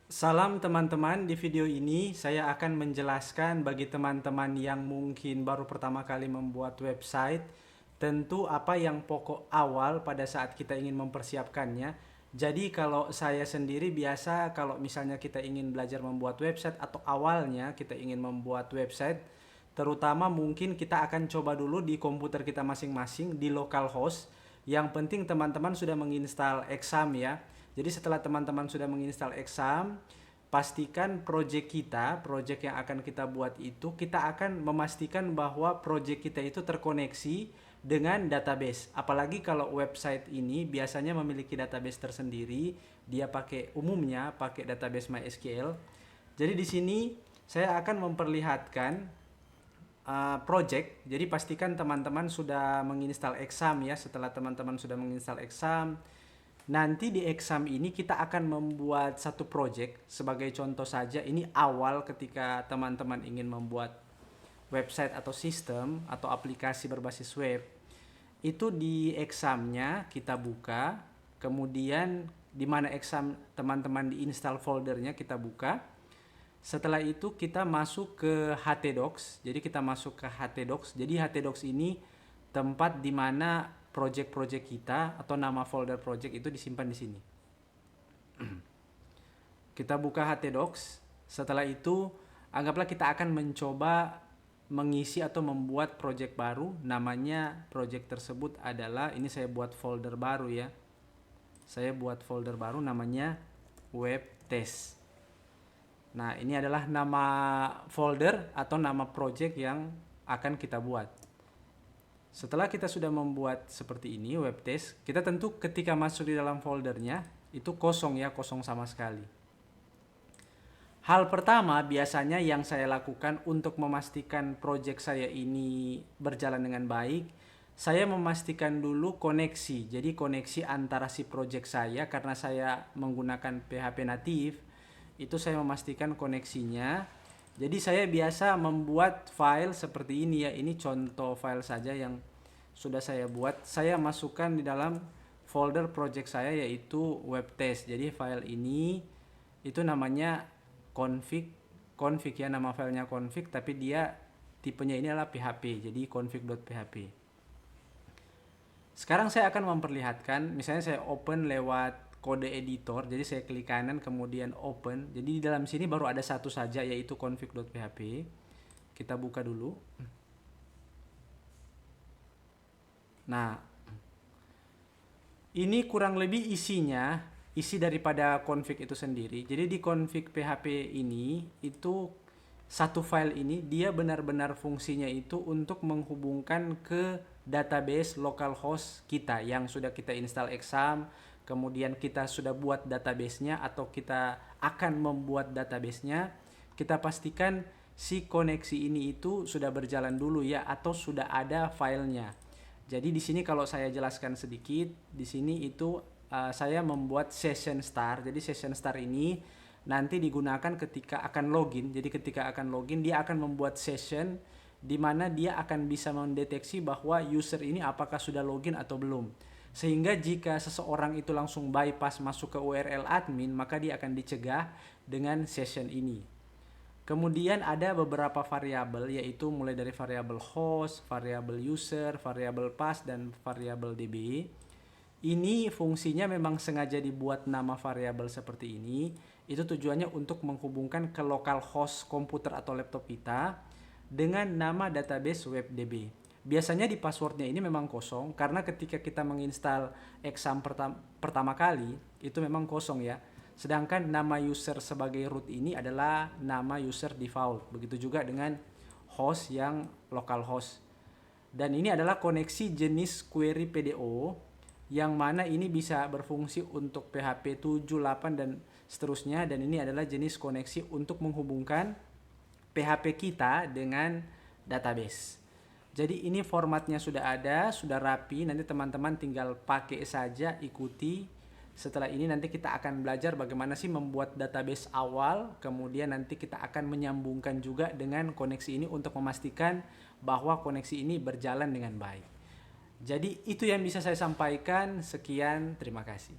Salam teman-teman, di video ini saya akan menjelaskan bagi teman-teman yang mungkin baru pertama kali membuat website, tentu apa yang pokok awal pada saat kita ingin mempersiapkannya. Jadi kalau saya sendiri biasa kalau misalnya kita ingin belajar membuat website atau awalnya kita ingin membuat website, terutama mungkin kita akan coba dulu di komputer kita masing-masing di localhost. Yang penting teman-teman sudah menginstal Exam ya. Jadi setelah teman-teman sudah menginstal Exam, pastikan project yang akan kita buat itu, kita akan memastikan bahwa project kita itu terkoneksi dengan database. Apalagi kalau website ini biasanya memiliki database tersendiri, dia umumnya pakai database MySQL. Jadi di sini saya akan memperlihatkan project. Jadi pastikan teman-teman sudah menginstal Exam ya. Setelah teman-teman sudah menginstal Exam, nanti di Exam ini kita akan membuat satu project. Sebagai contoh saja, ini awal ketika teman-teman ingin membuat website atau sistem atau aplikasi berbasis web. Itu di Examnya kita buka, kemudian di mana Exam teman-teman diinstal foldernya kita buka. Setelah itu kita masuk ke htdocs. Jadi kita masuk ke htdocs. Jadi htdocs ini tempat di mana project-project kita atau nama folder project itu disimpan di sini. Kita buka htdocs. Setelah itu anggaplah kita akan mencoba mengisi atau membuat project baru. Namanya project tersebut adalah, ini saya buat folder baru ya. Saya buat folder baru namanya web test. Nah, ini adalah nama folder atau nama project yang akan kita buat. Setelah kita sudah membuat seperti ini, web test, kita tentu ketika masuk di dalam foldernya, itu kosong ya, kosong sama sekali. Hal pertama biasanya yang saya lakukan untuk memastikan project saya ini berjalan dengan baik, saya memastikan dulu koneksi. Jadi koneksi antara si project saya, karena saya menggunakan PHP native, itu saya memastikan koneksinya. Jadi saya biasa membuat file seperti ini ya. Ini contoh file saja yang sudah saya buat. Saya masukkan di dalam folder project saya yaitu web test. Jadi file ini itu namanya config ya, nama filenya config, tapi dia tipenya ini adalah PHP. Jadi config.php. Sekarang saya akan memperlihatkan, misalnya saya open lewat kode editor, jadi saya klik kanan kemudian open. Jadi di dalam sini baru ada satu saja yaitu config.php. Kita buka dulu. Nah, ini kurang lebih isi daripada config itu sendiri. Jadi di config PHP ini itu satu file ini dia benar-benar fungsinya itu untuk menghubungkan ke database localhost kita yang sudah kita install Exam. Kemudian kita sudah buat databasenya atau kita akan membuat databasenya, kita pastikan si koneksi ini itu sudah berjalan dulu ya, atau sudah ada filenya. Jadi di sini kalau saya jelaskan sedikit, di sini itu saya membuat session start. Jadi session start ini nanti digunakan ketika akan login. Jadi ketika akan login dia akan membuat session di mana dia akan bisa mendeteksi bahwa user ini apakah sudah login atau belum. Sehingga jika seseorang itu langsung bypass masuk ke URL admin, maka dia akan dicegah dengan session ini. Kemudian ada beberapa variabel, yaitu mulai dari variabel host, variabel user, variabel pass, dan variabel db. Ini fungsinya memang sengaja dibuat nama variabel seperti ini. Itu tujuannya untuk menghubungkan ke localhost komputer atau laptop kita dengan nama database WebDB. Biasanya di passwordnya ini memang kosong, karena ketika kita menginstal Exam pertama kali, itu memang kosong ya. Sedangkan nama user sebagai root ini adalah nama user default. Begitu juga dengan host yang localhost. Dan ini adalah koneksi jenis query PDO, yang mana ini bisa berfungsi untuk PHP 7, 8, dan seterusnya. Dan ini adalah jenis koneksi untuk menghubungkan PHP kita dengan database. Jadi ini formatnya sudah ada, sudah rapi. Nanti teman-teman tinggal pakai saja, ikuti. Setelah ini nanti kita akan belajar bagaimana sih membuat database awal. Kemudian nanti kita akan menyambungkan juga dengan koneksi ini untuk memastikan bahwa koneksi ini berjalan dengan baik. Jadi itu yang bisa saya sampaikan. Sekian, terima kasih.